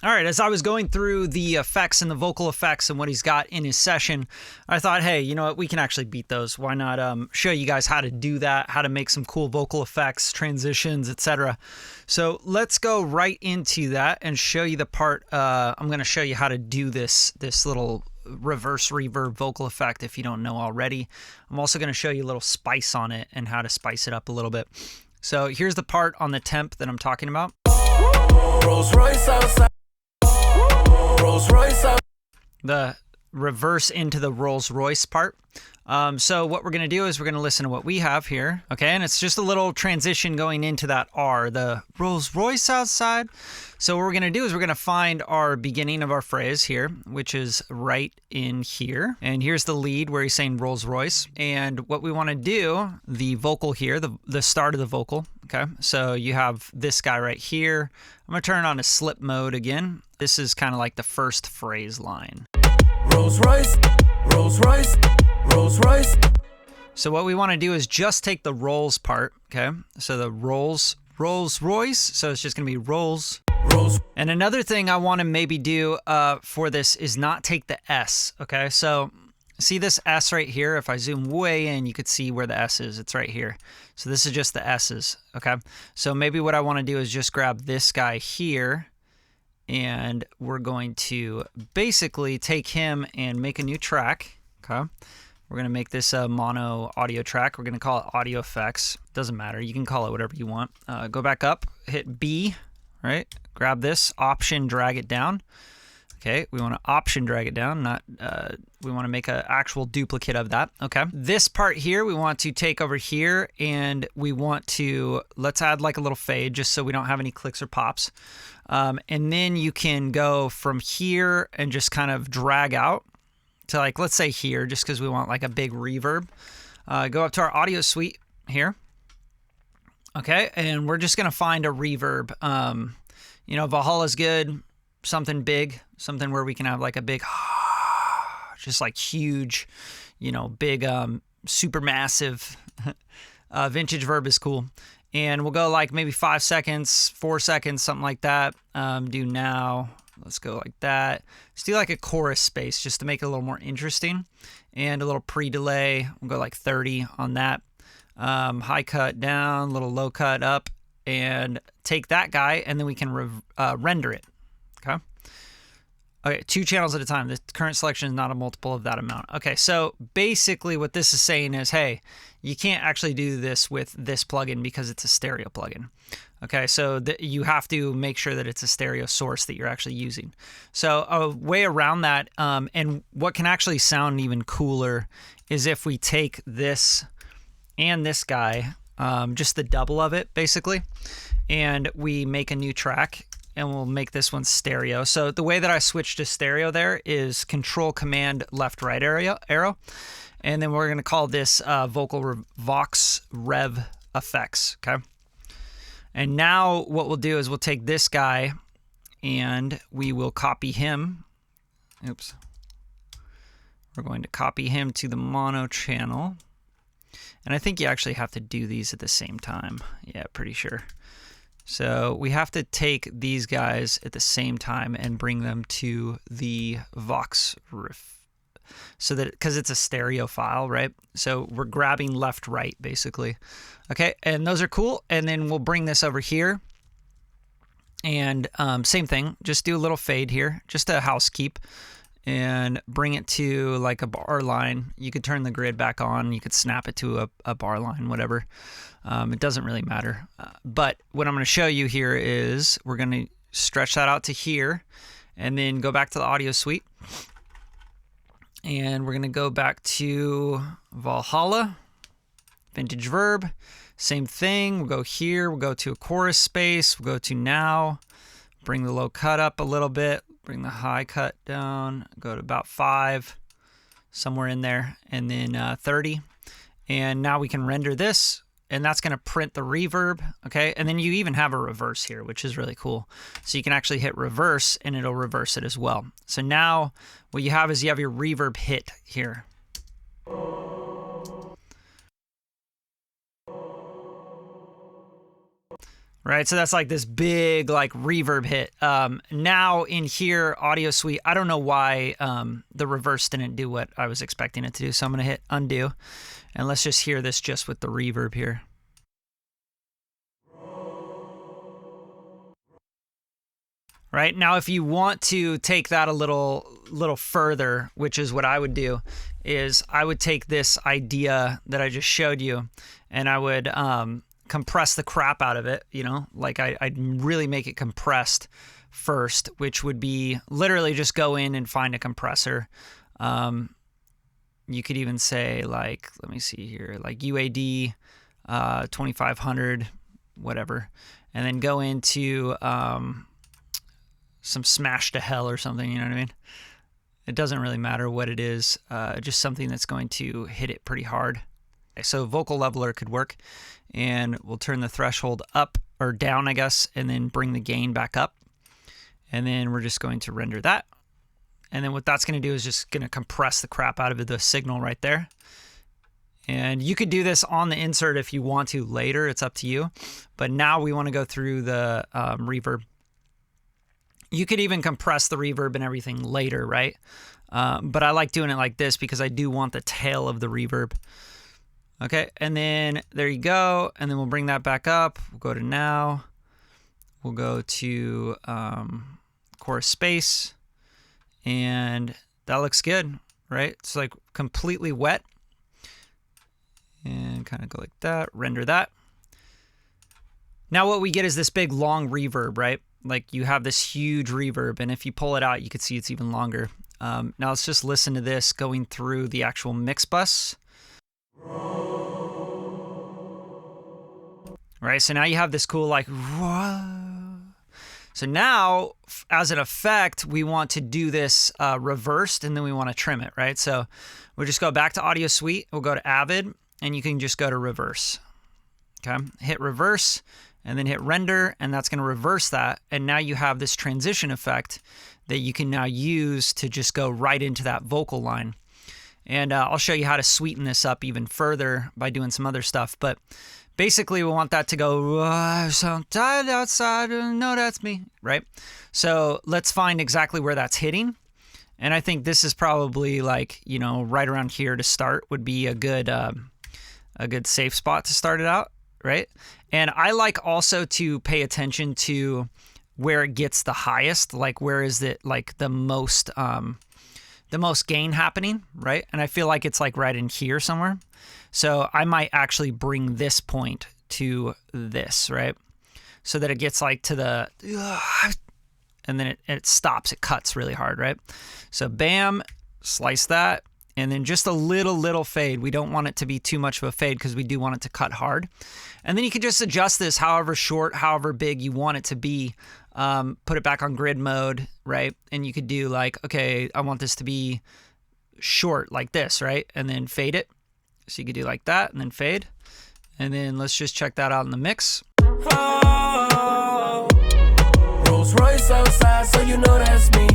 All right, as I was going through the effects and the vocal effects and what he's got in his session, I thought, hey, you know what? We can actually beat those. Why not show you guys how to do that, how to make some cool vocal effects, transitions, etc. So let's go right into that and show you the part. I'm going to show you how to do this little reverse reverb vocal effect if you don't know already. I'm also going to show you a little spice on it and how to spice it up a little bit. So here's the part on the temp that I'm talking about. Rolls Royce outside. Rolls Royce outside. The reverse into the Rolls Royce part. So what we're going to do is we're going to listen to what we have here. Okay, and it's just a little transition going into that R, the Rolls Royce outside. So what we're going to do is we're going to find our beginning of our phrase here, which is right in here. And here's the lead where he's saying Rolls Royce. And what we want to do, the vocal here, the start of the vocal. Okay, so you have this guy right here. I'm going to turn it on to slip mode again. This is kind of like the first phrase line. Rolls Royce, Rolls Royce, Rolls Royce. So what we want to do is just take the rolls part, okay? So the Rolls Royce, so it's just going to be rolls. And another thing I want to maybe do for this is not take the S, okay? So see this S right here? If I zoom way in, you could see where the S is. It's right here. So this is just the S's, okay? So maybe what I want to do is just grab this guy here, and we're going to basically take him and make a new track, okay? We're going to make this a mono audio track. We're going to call it audio effects. Doesn't matter. You can call it whatever you want. Go back up, hit B, right? Grab this, option, drag it down. Okay, we want to option drag it down, not we want to make an actual duplicate of that. Okay, this part here we want to take over here, and we want to, let's add like a little fade just so we don't have any clicks or pops. And then you can go from here and just kind of drag out to, like, let's say here, just because we want like a big reverb. Go up to our audio suite here. Okay, and we're just going to find a reverb. You know, Valhalla's good. Something big, something where we can have like a big, just like huge, you know, big, super massive. Vintage verb is cool. And we'll go like maybe 5 seconds, 4 seconds, something like that. Do now. Let's go like that. Let's do like a chorus space just to make it a little more interesting. And a little pre-delay. We'll go like 30 on that. High cut down, little low cut up. And take that guy, and then we can render it. Okay, 2 channels at a time. The current selection is not a multiple of that amount. Okay, so basically what this is saying is, hey, you can't actually do this with this plugin because it's a stereo plugin. Okay, so you have to make sure that it's a stereo source that you're actually using. So a way around that, and what can actually sound even cooler, is if we take this and this guy, just the double of it, basically, and we make a new track. And we'll make this one stereo. So the way that I switch to stereo there is Control Command left right arrow. And then we're going to call this Vox Rev Effects. Okay. And now what we'll do is we'll take this guy and we will copy him. Oops. We're going to copy him to the mono channel. And I think you actually have to do these at the same time. Yeah, pretty sure. So we have to take these guys at the same time and bring them to the Vox riff. So that, because it's a stereo file, right? So we're grabbing left, right, basically. Okay, and those are cool. And then we'll bring this over here. And same thing, just do a little fade here, just a housekeep. And bring it to like a bar line. You could turn the grid back on. You could snap it to a bar line, whatever. It doesn't really matter. But what I'm going to show you here is we're going to stretch that out to here and then go back to the audio suite. And we're going to go back to Valhalla, vintage verb. Same thing. We'll go here. We'll go to a chorus space. We'll go to now. Bring the low cut up a little bit. Bring the high cut down, go to about 5, somewhere in there, and then 30. And now we can render this, and that's going to print the reverb, okay? And then you even have a reverse here, which is really cool. So you can actually hit reverse, and it'll reverse it as well. So now what you have is you have your reverb hit here. right? So that's like this big like reverb hit. Now in here, Audio Suite, I don't know why the reverse didn't do what I was expecting it to do. So I'm going to hit undo, and let's just hear this just with the reverb here. Right now, if you want to take that a little further, which is what I would do, is I would take this idea that I just showed you, and I would compress the crap out of it. You know, like I'd really make it compressed first, which would be literally just go in and find a compressor. You could even say like, let me see here, like UAD 2500, whatever, and then go into some Smash to Hell or something, you know what I mean? It doesn't really matter what it is, just something that's going to hit it pretty hard. So vocal leveler could work, and we'll turn the threshold up or down, I guess, and then bring the gain back up. And then we're just going to render that. And then what that's going to do is just going to compress the crap out of the signal right there. And you could do this on the insert if you want to later, it's up to you. But now we want to go through the reverb. You could even compress the reverb and everything later, right? But I like doing it like this because I do want the tail of the reverb. Okay, and then there you go. And then we'll bring that back up. We'll go to now. We'll go to chorus space. And that looks good, right? It's like completely wet. And kind of go like that, render that. Now what we get is this big long reverb, right? Like you have this huge reverb, and if you pull it out, you can see it's even longer. Now let's just listen to this going through the actual mix bus. Right, so now you have this cool like, whoa. So now, as an effect, we want to do this reversed, and then we want to trim it, right? So we'll just go back to Audio Suite, we'll go to Avid, and you can just go to reverse. Okay, hit reverse, and then hit render, and that's going to reverse that. And now you have this transition effect that you can now use to just go right into that vocal line. And I'll show you how to sweeten this up even further by doing some other stuff. But basically, we want that to go, so tired outside, no, that's me, right? So let's find exactly where that's hitting. And I think this is probably like, you know, right around here to start would be a good safe spot to start it out, right? And I like also to pay attention to where it gets the highest, like where is it like the most gain happening, right? And I feel like it's like right in here somewhere. So I might actually bring this point to this, right? So that it gets like to the, and then it stops, it cuts really hard, right? So bam, slice that. And then just a little fade. We don't want it to be too much of a fade because we do want it to cut hard. And then you can just adjust this however short, however big you want it to be. Put it back on grid mode, right? And you could do like, okay, I want this to be short like this, right? And then fade it. So you could do like that and then fade. And then let's just check that out in the mix. Oh, Rolls Royce outside, so you know that's me.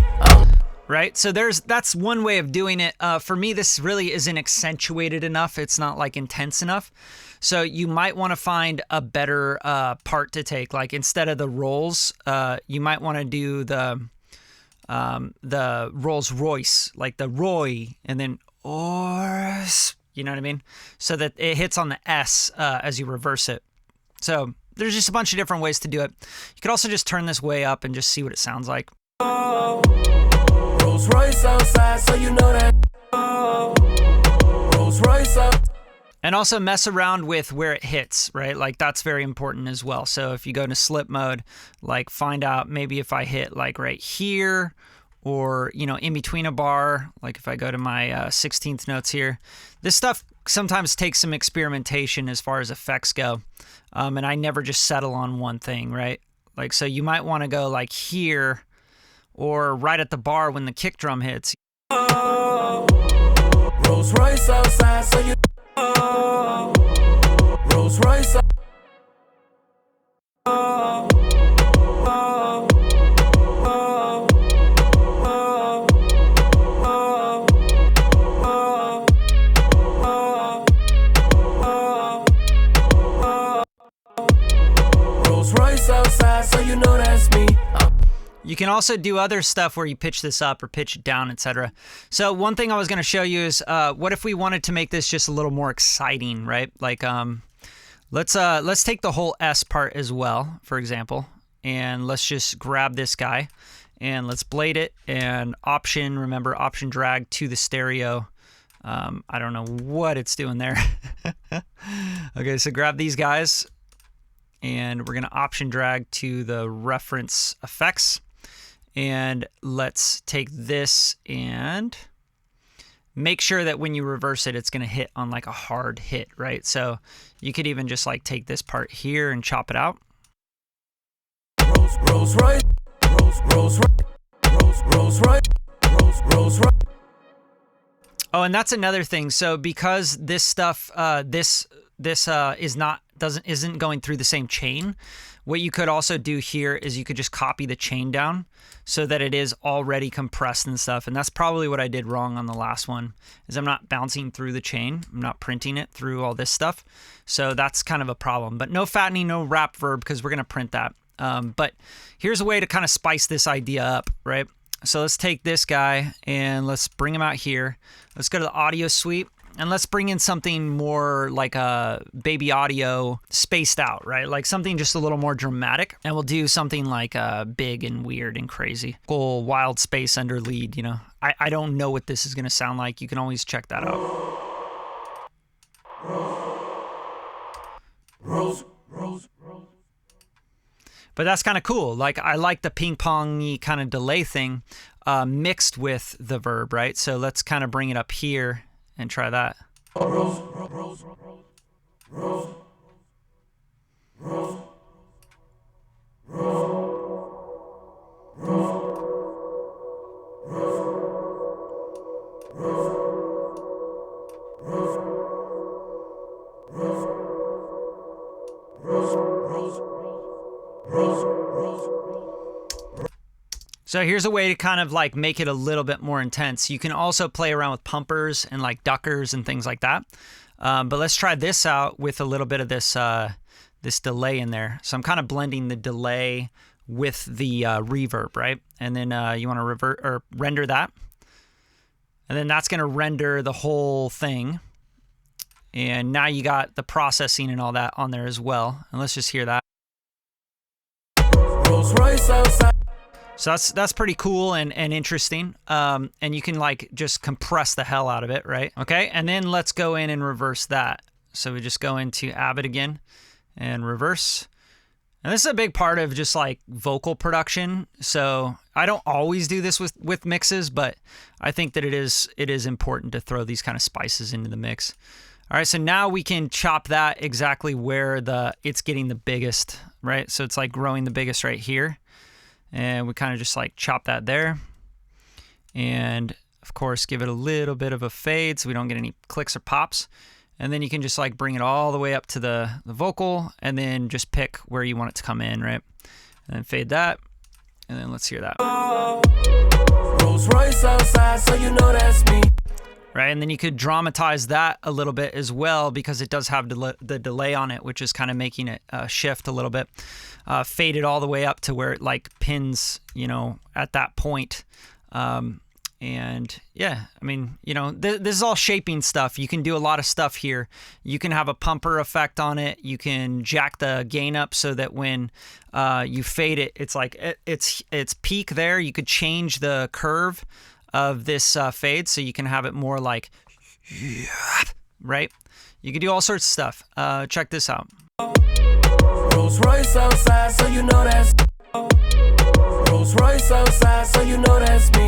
Right, so that's one way of doing it. For me, this really isn't accentuated enough. It's not like intense enough. So you might want to find a better part to take. Like instead of the rolls, you might want to do the Rolls Royce, like the Roy, and then Ors. You know what I mean? So that it hits on the S as you reverse it. So there's just a bunch of different ways to do it. You could also just turn this way up and just see what it sounds like. Rolls Royce outside, so you know that. Rolls Royce out. And also mess around with where it hits, right? Like that's very important as well. So if you go to slip mode, like find out maybe if I hit like right here or, you know, in between a bar, like if I go to my 16th notes here, this stuff sometimes takes some experimentation as far as effects go. And I never just settle on one thing, right? Like, so you might want to go like here or right at the bar when the kick drum hits. Rolls Royce outside, so you. Rolls Royce. Rolls Royce You can also do other stuff where you pitch this up or pitch it down, etc. So one thing I was going to show you is what if we wanted to make this just a little more exciting, right? Like let's take the whole S part as well, for example, and let's just grab this guy and let's blade it and remember option drag to the stereo. I don't know what it's doing there. Okay, so grab these guys and we're going to option drag to the reference effects. And let's take this and make sure that when you reverse it, it's going to hit on like a hard hit, right? So you could even just like take this part here and chop it out. Rolls right, rolls right, rolls right, rolls right. Oh, and that's another thing. So because this stuff, isn't going through the same chain, what you could also do here is you could just copy the chain down so that it is already compressed and stuff. And that's probably what I did wrong on the last one, is I'm not bouncing through the chain. I'm not printing it through all this stuff. So that's kind of a problem. But no fattening, no wrap verb, because we're going to print that. But here's a way to kind of spice this idea up, right? So let's take this guy and let's bring him out here. Let's go to the audio suite. And let's bring in something more like a baby audio spaced out, right? Like something just a little more dramatic. And we'll do something like big and weird and crazy. Cool wild space under lead, you know. I don't know what this is going to sound like. You can always check that out. But that's kind of cool. Like I like the ping-pong-y kind of delay thing mixed with the verb, right? So let's kind of bring it up here and try that. So here's a way to kind of like make it a little bit more intense. You can also play around with pumpers and like duckers and things like that. But let's try this out with a little bit of this this delay in there. So I'm kind of blending the delay with the reverb, right? And then you want to render that. And then that's going to render the whole thing. And now you got the processing and all that on there as well. And let's just hear that. Rolls Royce outside. So that's pretty cool and interesting. And you can like just compress the hell out of it, right? Okay, and then let's go in and reverse that. So we just go into Avid again and reverse. And this is a big part of just like vocal production. So I don't always do this with mixes, but I think that it is important to throw these kind of spices into the mix. All right, so now we can chop that exactly where it's getting the biggest, right? So it's like growing the biggest right here. And we kind of just like chop that there. And of course, give it a little bit of a fade so we don't get any clicks or pops. And then you can just like bring it all the way up to the vocal and then just pick where you want it to come in, right? And then fade that. And then let's hear that. Rolls Royce outside, so you know that's me. Right, and then you could dramatize that a little bit as well because it does have the delay on it, which is kind of making it shift a little bit. Fade it all the way up to where it like pins, you know, at that point. And yeah, I mean, you know, this is all shaping stuff. You can do a lot of stuff here. You can have a pumper effect on it. You can jack the gain up so that when you fade it, it's like it's peak there. You could change the curve of this fade so you can have it more like, right? You can do all sorts of stuff. Check this out. Rolls Royce outside, so you know that's. Rolls Royce outside, so you know that's me.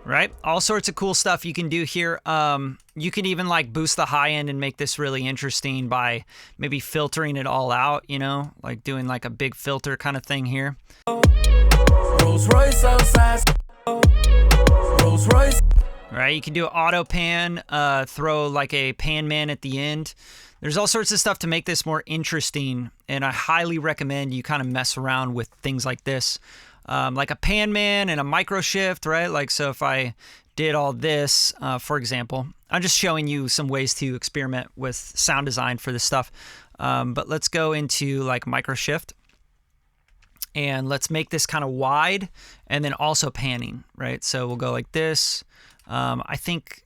Right? All sorts of cool stuff you can do here. You can even like boost the high end and make this really interesting by maybe filtering it all out, you know, like doing like a big filter kind of thing here. Rolls Royce outside. Rolls Royce. Right? You can do an auto pan, throw like a pan man at the end. There's all sorts of stuff to make this more interesting, and I highly recommend you kind of mess around with things like this. Like a pan man and a micro shift, right? Like, so if I did all this, for example, I'm just showing you some ways to experiment with sound design for this stuff. But let's go into like micro shift And let's make this kind of wide and then also panning, right? So we'll go like this. I think,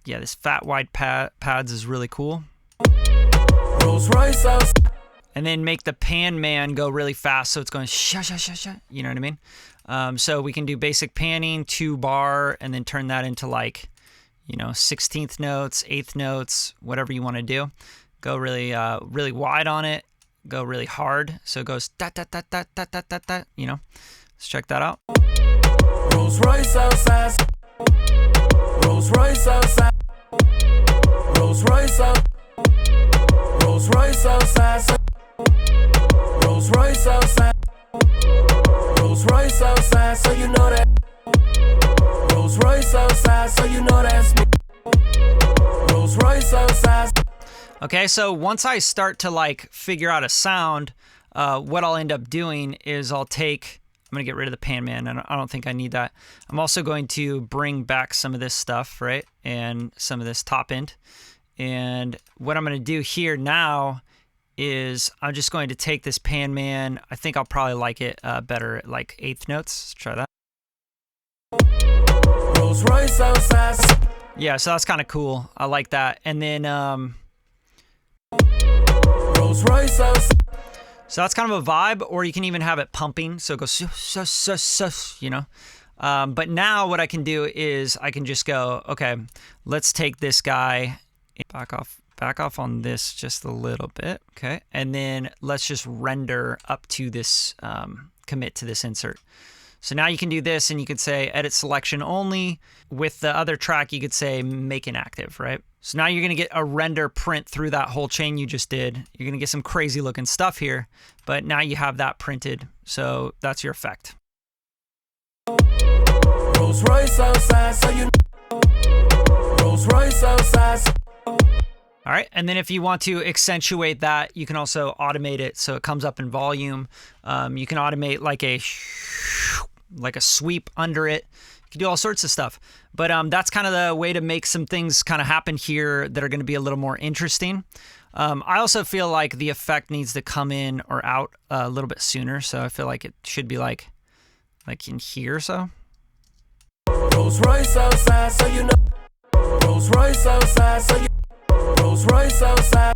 yeah, this fat wide pads is really cool. Rolls Royce outside. And then make the pan man go really fast, so it's going sha sha sha sha. You know what I mean? So we can do basic panning, 2 bar, and then turn that into like, 16th notes, 8th notes, whatever you want to do. Go really really wide on it. Go really hard, so it goes da da da da da da da da. Let's check that out. Rolls Royce outside. Rolls Royce outside. Rolls Royce out. Rolls Royce outside. Rolls Royce outside. Rolls Royce outside, so you know that. Rolls Royce outside, so you know that's me. Rolls Royce outside. Okay, so once I start to like figure out a sound, what I'll end up doing is I'm gonna get rid of the pan man, and I don't think I need that. I'm also going to bring back some of this stuff, right? And some of this top end. And what I'm gonna do here now is I'm just going to take this pan man. I think I'll probably like it better at like 8th notes. Let's try that. Rolls Royce outside. Yeah, so that's kind of cool. I like that. And then Rolls Royce outside. so that's kind of a vibe, or you can even have it pumping, so it goes but now what I can do is I can just go, okay, let's take this guy, back off on this just a little bit, okay, and then let's just render up to this, commit to this insert. So now you can do this, and you could say edit selection only. With the other track, you could say make inactive, right? So now you're going to get a render print through that whole chain you just did. You're going to get some crazy looking stuff here, but now you have that printed. So that's your effect. Rolls Royce outside, so you know. Rolls Royce outside. All right, and then if you want to accentuate that, you can also automate it so it comes up in volume. You can automate like a sweep under it. You can do all sorts of stuff. But that's kind of the way to make some things kind of happen here that are going to be a little more interesting. I also feel like the effect needs to come in or out a little bit sooner, so I feel like it should be like in here, so. Rolls Royce outside, so you know. Rolls Royce outside, so you Rolls Royce outside.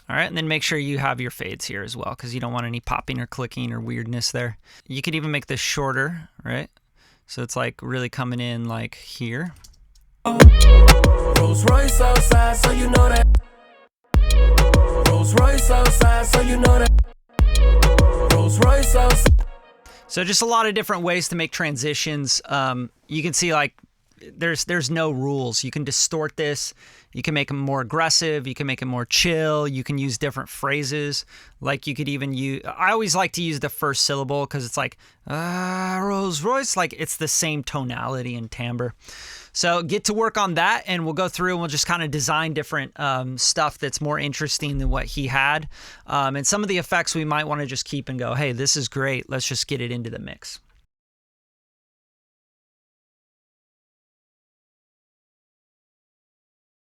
All right, and then make sure you have your fades here as well, because you don't want any popping or clicking or weirdness there. You could even make this shorter, right? So it's like really coming in like here. Rolls Royce outside, so you know that. Rolls Royce outside, so you know that. Rolls Royce outside. So just a lot of different ways to make transitions. You can see like there's no rules. You can distort this. You can make them more aggressive. You can make them more chill. You can use different phrases. Like you could even use, I always like to use the first syllable because it's like, Rolls Royce, like it's the same tonality and timbre. So get to work on that, and we'll go through and we'll just kind of design different stuff that's more interesting than what he had. And some of the effects we might want to just keep and go, hey, this is great. Let's just get it into the mix.